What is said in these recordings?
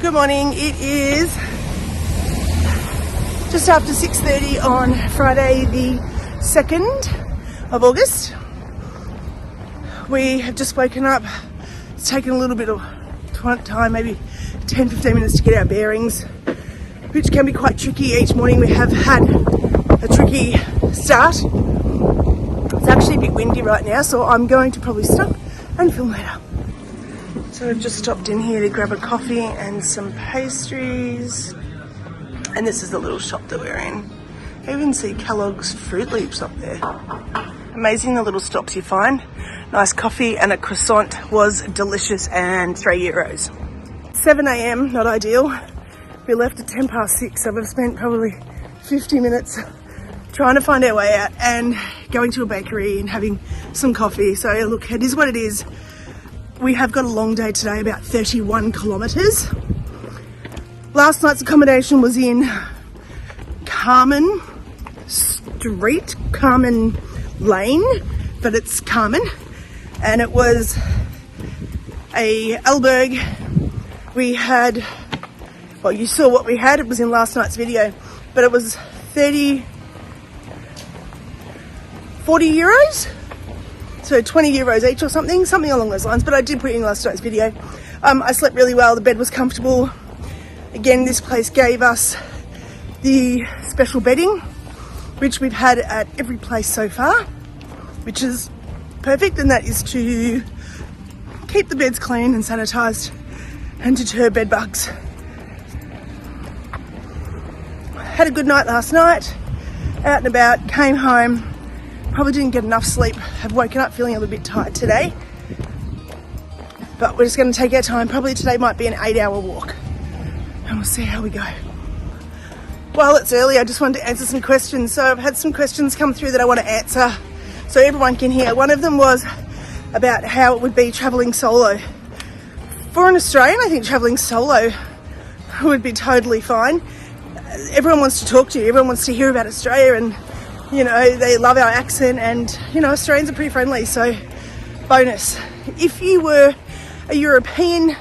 Good morning. It is just after 6:30 on Friday the 2nd of August. We have just woken up. It's taken a little bit of time, maybe 10-15 minutes to get our bearings, which can be quite tricky. Each morning we have had a tricky start. It's actually a bit windy right now, so I'm going to probably stop and film later. So we've just stopped in here to grab a coffee and some pastries. And this is the little shop that we're in. I even see Kellogg's Fruit Loops up there. Amazing the little stops you find. Nice coffee and a croissant was delicious and €3. 7 a.m, not ideal. We left at 6:10, so we've spent probably 50 minutes trying to find our way out and going to a bakery and having some coffee. So look, it is what it is. We have got a long day today, about 31 kilometres. Last night's accommodation was in Carmen Street, Carmen Lane, but it's Carmen. And it was a albergue. We had, well, you saw what we had. It was in last night's video, but it was 40 euros. So 20 euros each or something along those lines. But I did put it in last night's video. I slept really well. The bed was comfortable. Again, this place gave us the special bedding, which we've had at every place so far, which is perfect. And that is to keep the beds clean and sanitised and deter bed bugs. Had a good night last night. Out and about, came home. Probably didn't get enough sleep. Have woken up feeling a little bit tired today. But we're just going to take our time. Probably today might be an 8-hour walk. And we'll see how we go. While it's early, I just wanted to answer some questions. So I've had some questions come through that I want to answer so everyone can hear. One of them was about how it would be travelling solo. For an Australian, I think travelling solo would be totally fine. Everyone wants to talk to you. Everyone wants to hear about Australia, and you know, they love our accent, and you know, Australians are pretty friendly, so bonus. If you were a European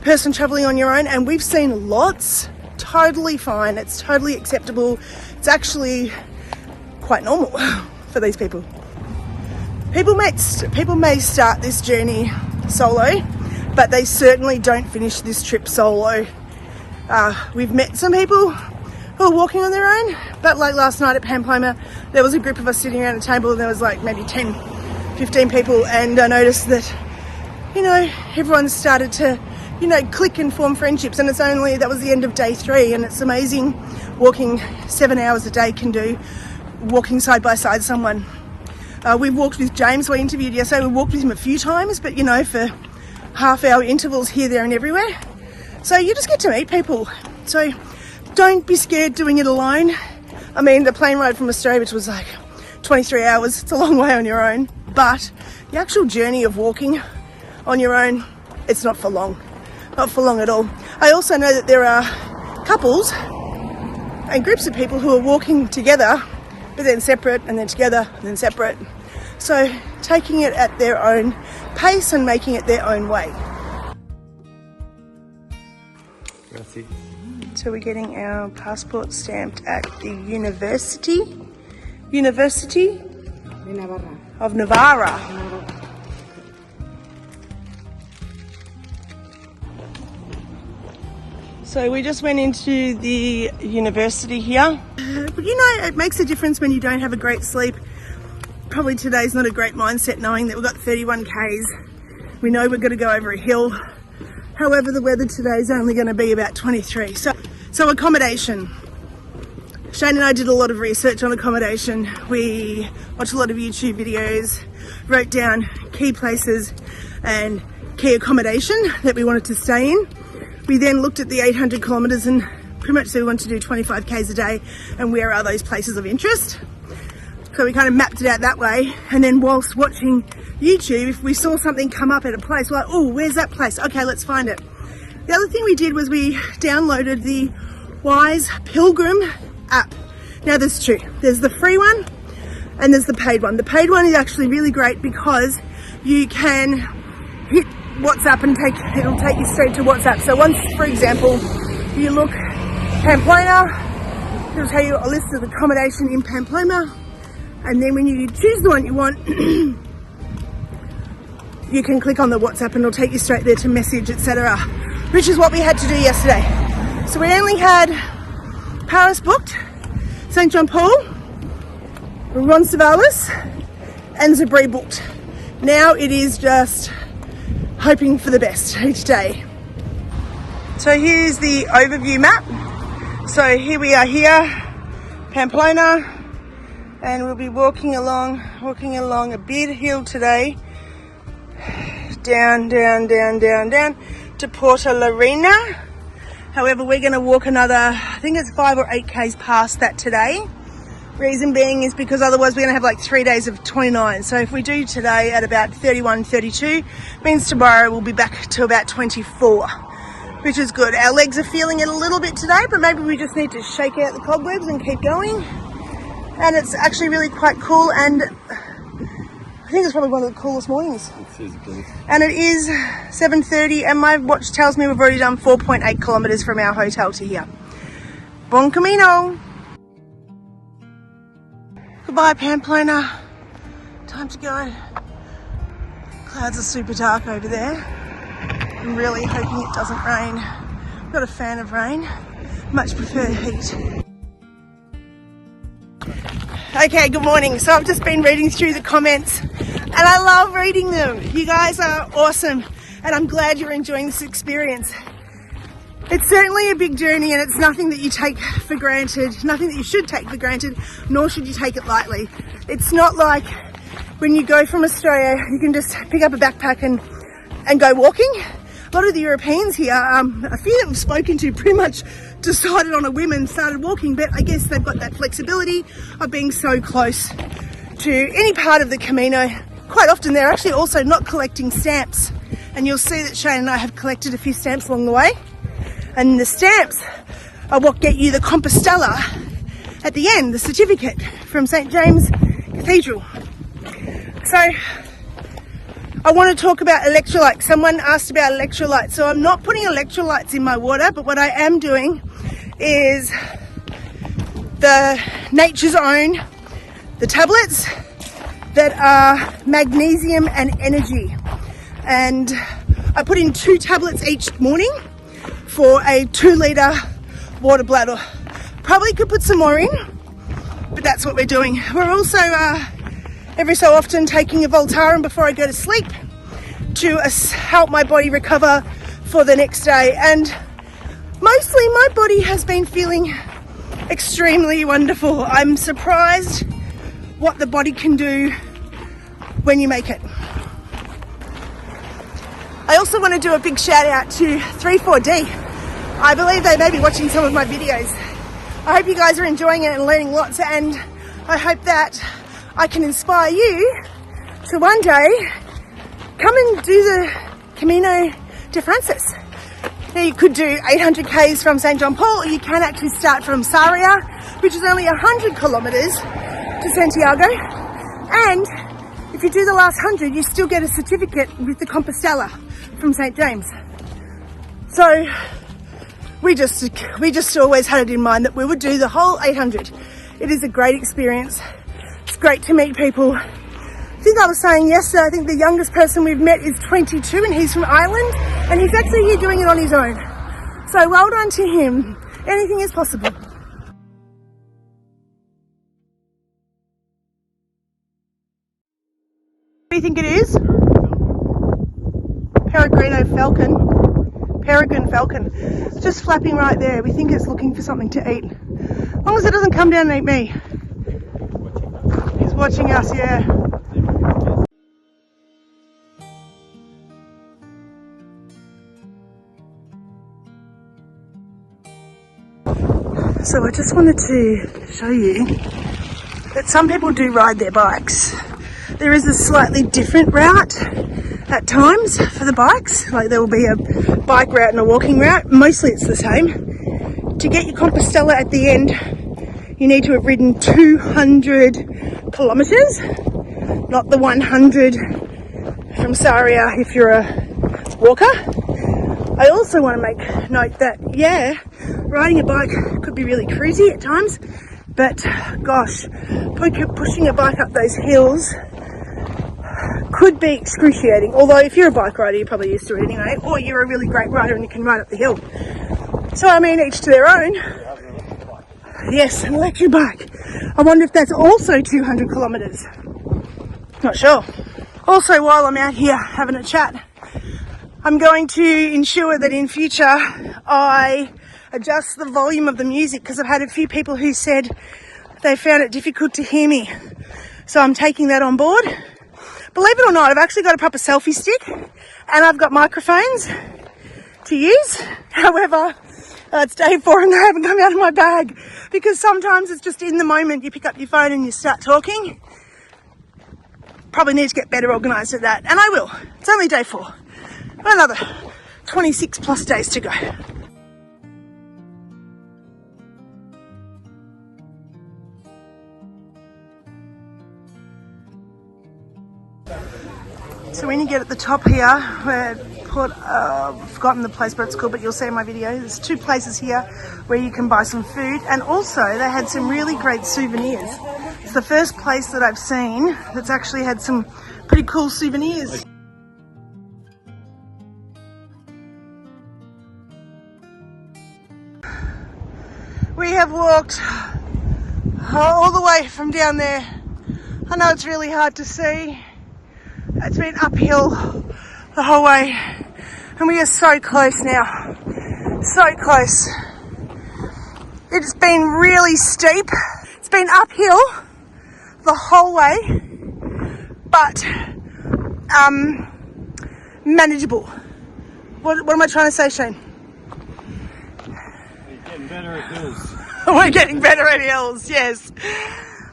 person travelling on your own, and we've seen lots, totally fine. It's totally acceptable. It's actually quite normal for these people. People may start this journey solo, but they certainly don't finish this trip solo. We've met some people who are walking on their own, but like last night at Pamplona, there was a group of us sitting around a table, and there was like maybe 10-15 people, and I noticed that, you know, everyone started to, you know, click and form friendships, and that was the end of day 3, and it's amazing walking 7 hours a day can do, walking side by side someone. We've walked with James, we interviewed yesterday. We walked with him a few times, but you know, for half-hour intervals here, there and everywhere. So you just get to meet people. So don't be scared doing it alone. I mean, the plane ride from Australia, which was like 23 hours, it's a long way on your own, but the actual journey of walking on your own, it's not for long. Not for long at all. I also know that there are couples and groups of people who are walking together, but then separate, and then together, and then separate. So taking it at their own pace and making it their own way. Gracias. So we're getting our passport stamped at the University of Navarra. So we just went into the university here. But you know, it makes a difference when you don't have a great sleep. Probably today's not a great mindset, knowing that we've got 31 Ks. We know we're going to go over a hill. However, the weather today is only going to be about 23. So accommodation. Shane and I did a lot of research on accommodation. We watched a lot of YouTube videos, wrote down key places and key accommodation that we wanted to stay in. We then looked at the 800 kilometres and pretty much said we want to do 25 Ks a day, and where are those places of interest. So we kind of mapped it out that way, and then whilst watching YouTube, if we saw something come up at a place, we're like, oh, where's that place? Okay, let's find it. The other thing we did was we downloaded the Wise Pilgrim app. Now there's two. There's the free one and there's the paid one. The paid one is actually really great because you can hit WhatsApp and it'll take you straight to WhatsApp. So once, for example, you look Pamplona, it'll tell you a list of accommodation in Pamplona, and then when you choose the one you want, you can click on the WhatsApp and it'll take you straight there to message, etc., which is what we had to do yesterday. So we only had Paris booked, St. John Paul, Roncesvalles and Zabri booked. Now it is just hoping for the best each day. So here's the overview map. So here we are here, Pamplona, and we'll be walking along a big hill today, down to Porta La Reina. However, we're going to walk another, I think it's 5 or 8 k's past that today. Reason being is because otherwise we're going to have like 3 days of 29. So if we do today at about 31, 32, means tomorrow we'll be back to about 24, which is good. Our legs are feeling it a little bit today, but maybe we just need to shake out the cobwebs and keep going. And it's actually really quite cool, and I think it's probably one of the coolest mornings. And it is 7:30 and my watch tells me we've already done 4.8 kilometres from our hotel to here. Bon camino! Goodbye Pamplona, time to go. Clouds are super dark over there. I'm really hoping it doesn't rain. I'm not a fan of rain, much prefer heat. Okay, good morning. So I've just been reading through the comments and I love reading them. You guys are awesome and I'm glad you're enjoying this experience. It's certainly a big journey and it's nothing that you take for granted, nothing that you should take for granted, nor should you take it lightly. It's not like when you go from Australia, you can just pick up a backpack and go walking. A lot of the Europeans here, a few that we've spoken to pretty much decided on a whim and started walking, but I guess they've got that flexibility of being so close to any part of the Camino. Quite often they're actually also not collecting stamps, and you'll see that Shane and I have collected a few stamps along the way. And the stamps are what get you the Compostela at the end, the certificate from St. James Cathedral. So I want to talk about electrolytes. Someone asked about electrolytes. So I'm not putting electrolytes in my water, but what I am doing is the Nature's Own, the tablets that are magnesium and energy. And I put in 2 tablets each morning for a 2-litre water bladder. Probably could put some more in, but that's what we're doing. We're also every so often taking a Voltaren before I go to sleep to help my body recover for the next day. And mostly my body has been feeling extremely wonderful. I'm surprised what the body can do when you make it. I also want to do a big shout out to 34D. I believe they may be watching some of my videos. I hope you guys are enjoying it and learning lots, and I hope that I can inspire you to one day come and do the Camino de Francis. Now you could do 800 k's from St. John Paul, or you can actually start from Sarria, which is only 100 kilometres to Santiago. And if you do the last 100, you still get a certificate with the Compostela from St. James. So we just always had it in mind that we would do the whole 800. It is a great experience. It's great to meet people. I think I was saying yesterday, I think the youngest person we've met is 22 and he's from Ireland, and he's actually here doing it on his own. So well done to him. Anything is possible. What do you think it is? Peregrine falcon. It's just flapping right there. We think it's looking for something to eat. As long as it doesn't come down and eat me. He's watching us, yeah. So I just wanted to show you that some people do ride their bikes. There is a slightly different route at times for the bikes. Like there will be a bike route and a walking route. Mostly it's the same. To get your Compostela at the end, you need to have ridden 200 kilometres, not the 100 from Sarria if you're a walker. I also want to make note that, yeah, riding a bike could be really cruisy at times, but gosh, pushing a bike up those hills could be excruciating. Although if you're a bike rider, you're probably used to it anyway, or you're a really great rider and you can ride up the hill. So I mean, each to their own. Yes, an electric bike. I wonder if that's also 200 kilometres. Not sure. Also, while I'm out here having a chat, I'm going to ensure that in future I adjust the volume of the music, because I've had a few people who said they found it difficult to hear me. So I'm taking that on board. Believe it or not, I've actually got a proper selfie stick and I've got microphones to use. However, it's day 4 and they haven't come out of my bag, because sometimes it's just in the moment you pick up your phone and you start talking. Probably need to get better organised at that, and I will. It's only day 4. Another 26 plus days to go. So when you get at the top here, where I've forgotten the place what it's called, but you'll see in my video, there's 2 places here where you can buy some food, and also they had some really great souvenirs. It's the first place that I've seen that's actually had some pretty cool souvenirs. We have walked all the way from down there. I know it's really hard to see. It's been uphill the whole way, and we are so close now. So close. It's been really steep. It's been uphill the whole way, but manageable. What am I trying to say, Shane? Getting better at hills. We're getting better at hills, yes.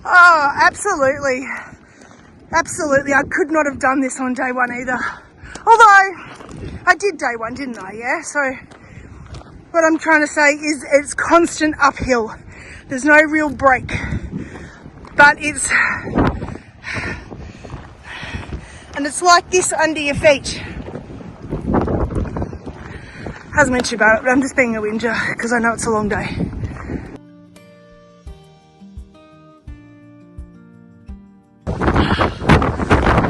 Oh, absolutely. Absolutely. I could not have done this on day 1 either. Although, I did day 1, didn't I? Yeah, so what I'm trying to say is it's constant uphill. There's no real break. But it's... and it's like this under your feet. Hasn't been too bad, but I'm just being a whinger because I know it's a long day.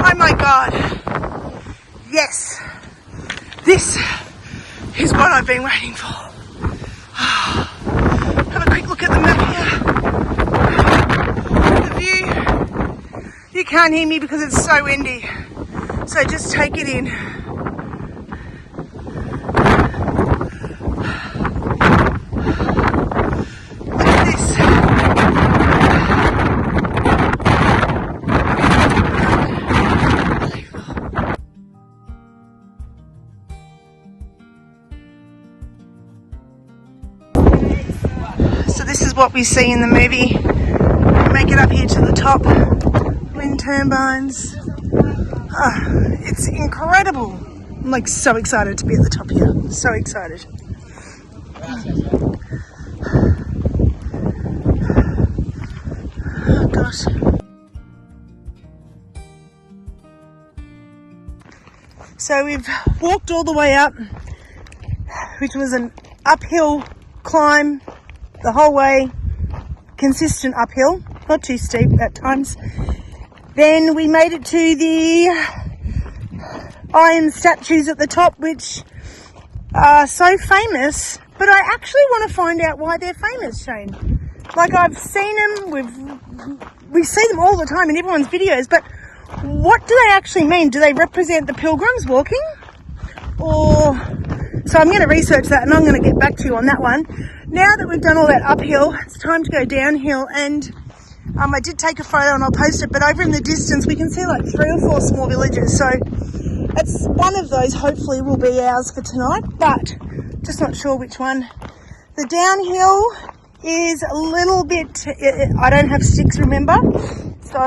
Oh my God. Yes. This is what I've been waiting for. Have a quick look at the map here. The view. You can't hear me because it's so windy. So just take it in. So this is what we see in the movie. We make it up here to the top. Wind turbines. Oh, it's incredible. I'm like so excited to be at the top here. So excited. Oh gosh. So we've walked all the way up, which was an uphill climb the whole way, consistent uphill, not too steep at times. Then we made it to the iron statues at the top, which are so famous, but I actually want to find out why they're famous, Shane. Like, I've seen them, we see them all the time in everyone's videos, but what do they actually mean? Do they represent the pilgrims walking? Or... So I'm going to research that and I'm going to get back to you on that one. Now that we've done all that uphill, it's time to go downhill, and I did take a photo and I'll post it, but over in the distance we can see like 3 or 4 small villages, so it's one of those hopefully will be ours for tonight, but just not sure which one. The downhill is a little bit, I don't have sticks, remember, so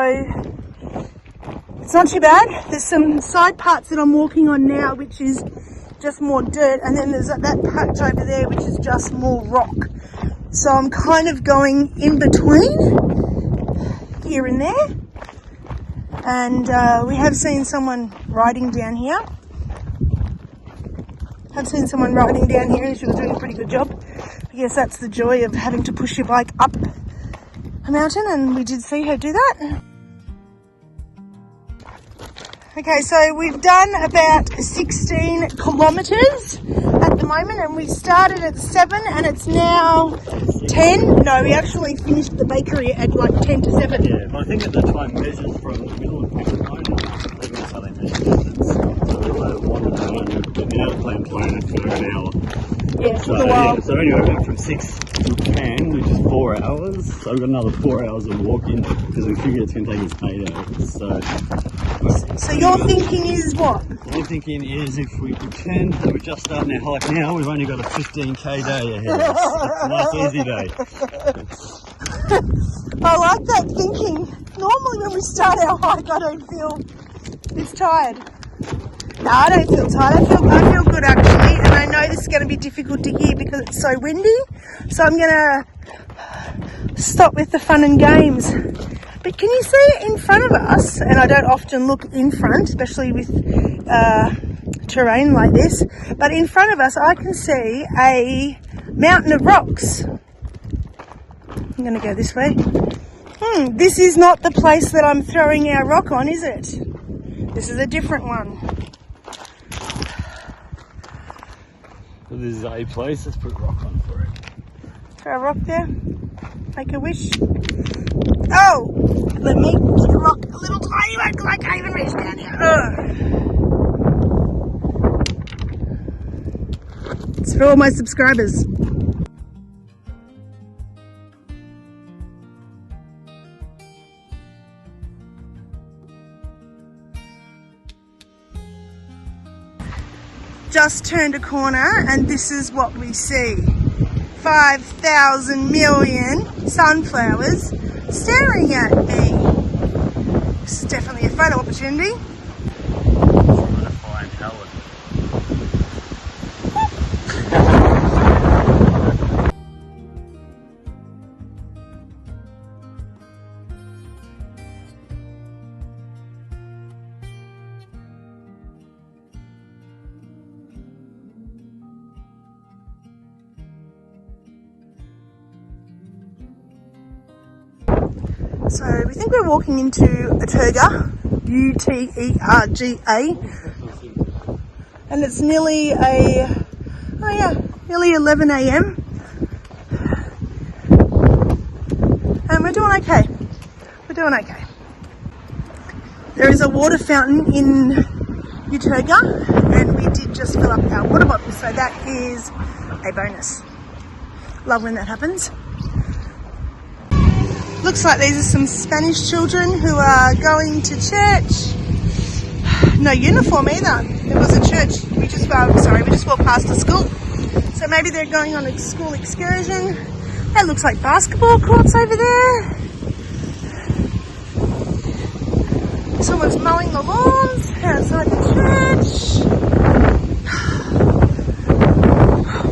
it's not too bad. There's some side parts that I'm walking on now which is just more dirt, and then there's that patch over there which is just more rock. So I'm kind of going in between here and there, and we have seen someone riding down here. I've seen someone riding down here and she was doing a pretty good job. I guess that's the joy of having to push your bike up a mountain, and we did see her do that. Okay, so we've done about 16 kilometres at the moment, and we started at 7 and it's now 10. No, we actually finished the bakery at like 10 to 7. Yeah, but I think at the time measures from the middle of Pamplona, that's how they measure distance. So we were wandering around the airplane planet for an hour. Yeah, So, took a while. yeah, so anyway, we went from 6 to 10, which is 4 hours. So we've got another 4 hours of walking because we figured it's going to take us 8 hours. So your thinking is what? My thinking is if we pretend that we're just starting our hike now, we've only got a 15k day ahead of us. It's a nice easy day. I like that thinking. Normally when we start our hike, I don't feel it's tired. No, I don't feel tired. I feel good actually, and I know this is going to be difficult to hear because it's so windy. So I'm going to stop with the fun and games. But can you see in front of us, and I don't often look in front, especially with terrain like this, but in front of us I can see a mountain of rocks. I'm going to go this way. This is not the place that I'm throwing our rock on, is it? This is a different one. So this is a place, let's put a rock on for it. Throw a rock there. Make a wish. Oh! Let me rock a little tiny one because I can't even reach down here. It's for all my subscribers. Just turned a corner and this is what we see. 5,000 million sunflowers staring at me. This is definitely a photo opportunity. I'm gonna find Helen. So we think we're walking into Uterga, U-T-E-R-G-A, and it's nearly nearly 11 a.m. and we're doing okay. We're doing okay. There is a water fountain in Uterga, and we did just fill up our water bottle, so that is a bonus. Love when that happens. Looks like these are some Spanish children who are going to church. No uniform either. There was a church. We just walked past a school. So maybe they're going on a school excursion. That looks like basketball courts over there. Someone's mowing the lawns outside the church.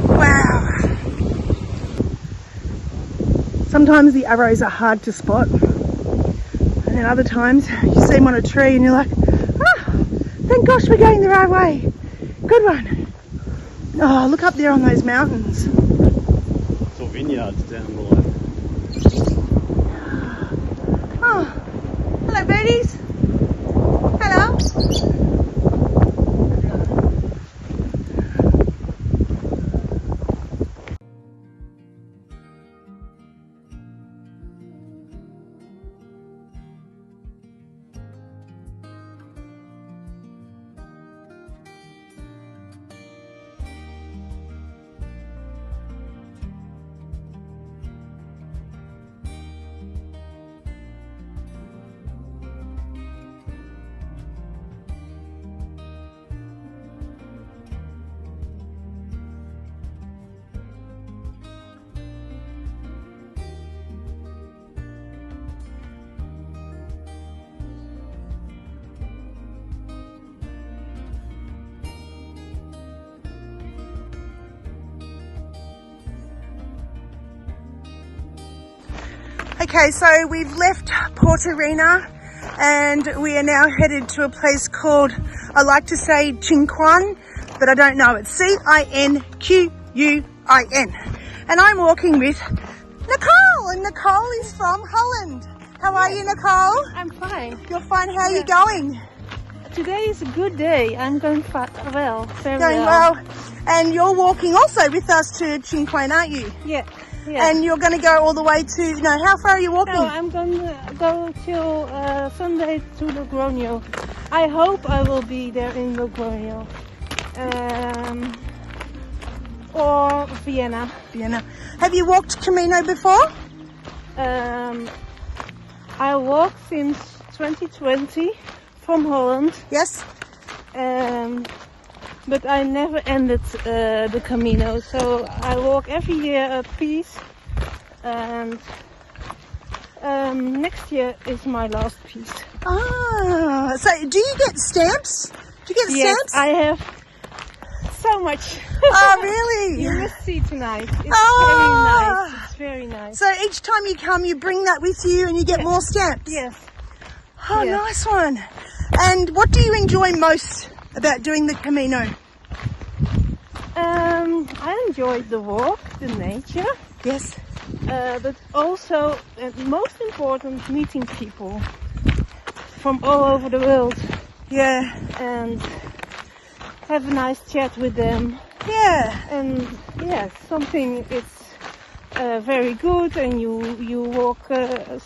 Wow. Sometimes the arrows are hard to spot, and then other times you see them on a tree and you're like, thank gosh we're going the right way. Good one. Oh, look up there on those mountains. It's all vineyards down below. Oh, hello birdies. Hello. Okay, so we've left Portarina and we are now headed to a place called, I like to say Chinquan, but I don't know. It's Cinquin. And I'm walking with Nicole, and Nicole is from Holland. How are you, Nicole? I'm fine. You're fine. How are you going? Today is a good day. I'm going well. Very Going well. And you're walking also with us to Cinquin, aren't you? Yeah. Yeah. And you're going to go all the way to, no, how far are you walking? No, I'm going to go till Sunday to Logroño. I hope I will be there in Logroño. Or Vienna. Vienna. Have you walked Camino before? I walked since 2020 from Holland. Yes. But I never ended the Camino, so I walk every year a piece, and next year is my last piece. Ah, so do you get stamps? Do you get Yes, stamps? I have so much. Oh, really? You must see tonight. It's Ah. very nice. It's very nice. So each time you come, you bring that with you and you get more stamps? Yes. Oh, Yes. nice one. And what do you enjoy most about doing the Camino? I enjoyed the walk, the nature, Yes. but also, most important, meeting people from all over the world Yeah. and have a nice chat with them. Yeah. And yes, something it's very good, and you walk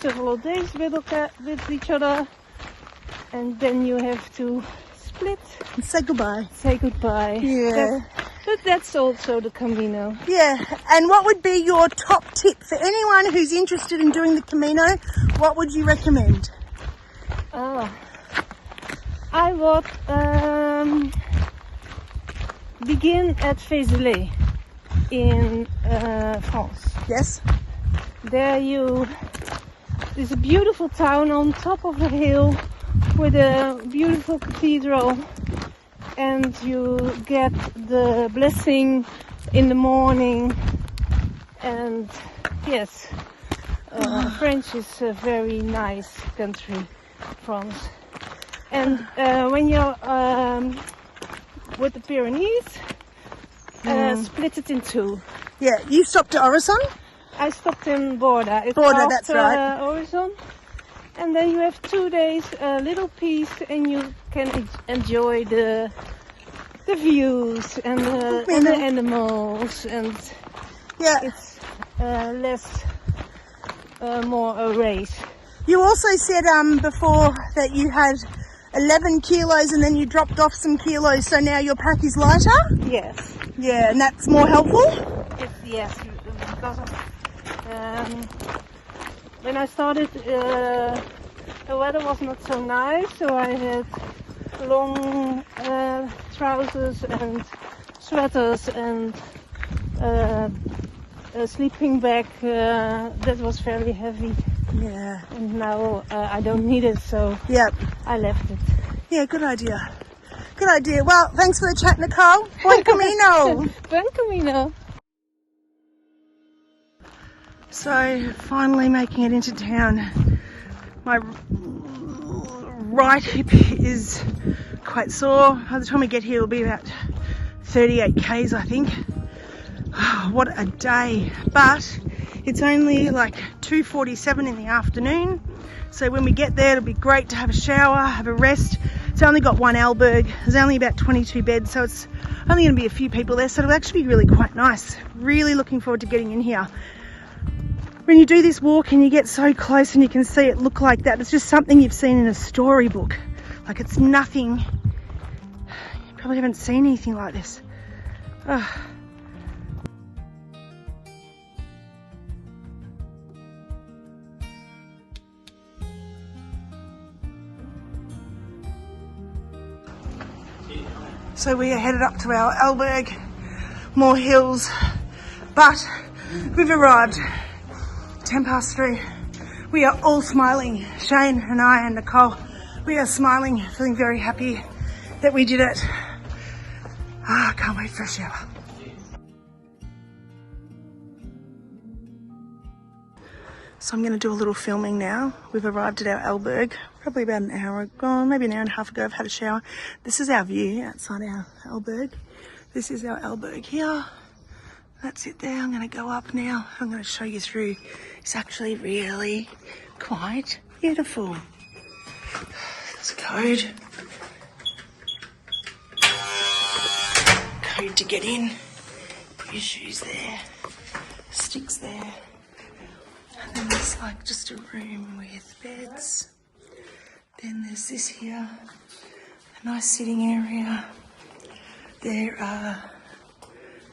several days with each other, and then you have to split, And say goodbye. say goodbye. Yeah. But that's also the Camino. Yeah. And what would be your top tip for anyone who's interested in doing the Camino? What would you recommend? I would begin at Vézelay in France. Yes. There's a beautiful town on top of a hill with a beautiful cathedral, and you get the blessing in the morning. And yes, French is a very nice country, France. And when you're with the Pyrenees, split it in two. Yeah. You stopped at Orison? I stopped in Borda. It's Borda, that's right. Horizon. And then you have 2 days, a little piece, and you can enjoy the views and the animals, and Yeah. it's more a race. You also said before that you had 11 kilos and then you dropped off some kilos, so now your pack is lighter? Yes. Yeah, and that's more helpful? Yes, because when I started, the weather was not so nice, so I had long trousers and sweaters and a sleeping bag that was very heavy. Yeah. And now I don't need it, so Yep. I left it. Yeah, good idea. Good idea. Well, thanks for the chat, Nicole. Buen camino. Buen camino. So, finally making it into town. My right hip is quite sore. By the time we get here, it'll be about 38 k's, I think. What a day. But it's only like 2:47 in the afternoon. So when we get there, it'll be great to have a shower, have a rest. It's only got one albergue. There's only about 22 beds, so it's only going to be a few people there. So it'll actually be really quite nice. Really looking forward to getting in here. When you do this walk and you get so close and you can see it look like that, it's just something you've seen in a storybook. Like, it's nothing. You probably haven't seen anything like this. Ugh. So we are headed up to our albergue, more hills, but we've arrived. 3:10. We are all smiling. Shane and I and Nicole, we are smiling, feeling very happy that we did it. I can't wait for a shower. So I'm going to do a little filming now. We've arrived at our albergue, probably about an hour ago, maybe an hour and a half ago. I've had a shower. This is our view outside our albergue. This is our albergue here. That's it there. I'm going to go up now. I'm going to show you through. It's actually really quite beautiful. There's a code. Code to get in. Put your shoes there. Sticks there. And then there's like just a room with beds. Then there's this here. A nice sitting area. There are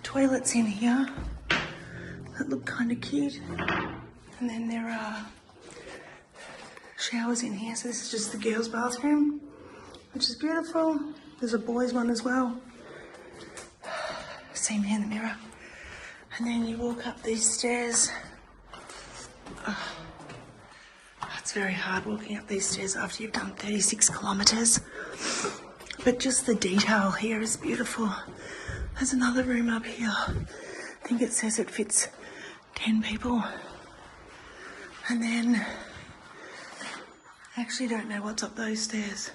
toilets in here that look kind of cute, and then there are showers in here. So this is just the girls' bathroom, which is beautiful. There's a boys' one as well. See me in the mirror. And then you walk up these stairs. Oh, it's very hard walking up these stairs after you've done 36 kilometres. But just the detail here is beautiful. There's another room up here. I think it says it fits 10 people. And then, I actually don't know what's up those stairs.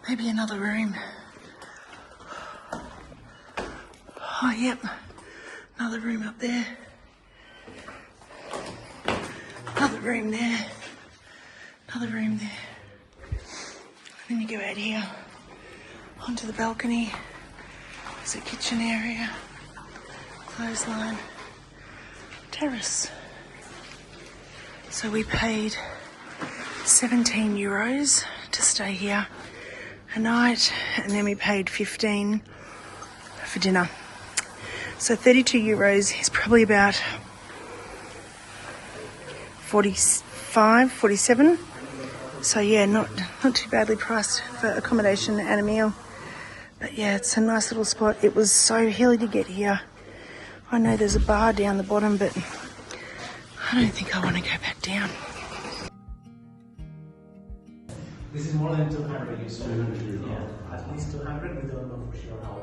Maybe another room. Oh, yep. Another room up there. Another room there. Another room there. And then you go out here onto the balcony. There's a kitchen area, clothesline, terrace. So we paid 17 euros to stay here a night, and then we paid 15 for dinner. So 32 euros is probably about 45, 47. So yeah, not too badly priced for accommodation and a meal. But yeah, it's a nice little spot. It was so hilly to get here. I know there's a bar down the bottom, but I don't think I want to go back down. This is more than 200. It's 200. Yeah, at least 200. We don't know for sure how.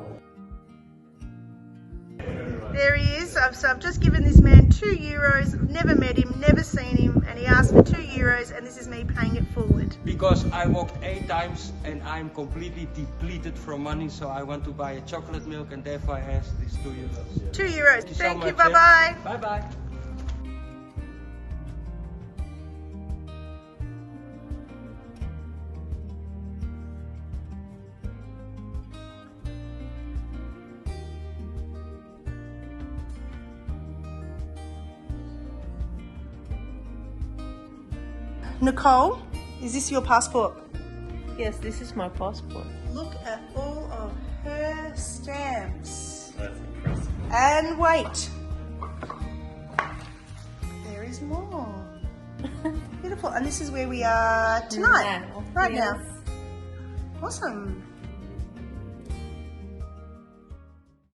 There he is. So I've just given this man 2 euros. I've never met him, never seen him, and he asked for 2 euros, and this is me paying it forward. Because I walked 8 times and I'm completely depleted from money, so I want to buy a chocolate milk, and therefore I asked these 2 euros. 2 euros. Thank you so much, Bye bye. Bye bye. Nicole, is this your passport? Yes, this is my passport. Look at all of her stamps. That's impressive. And wait. There is more. Beautiful. And this is where we are tonight. Now, Right yes. now. Awesome.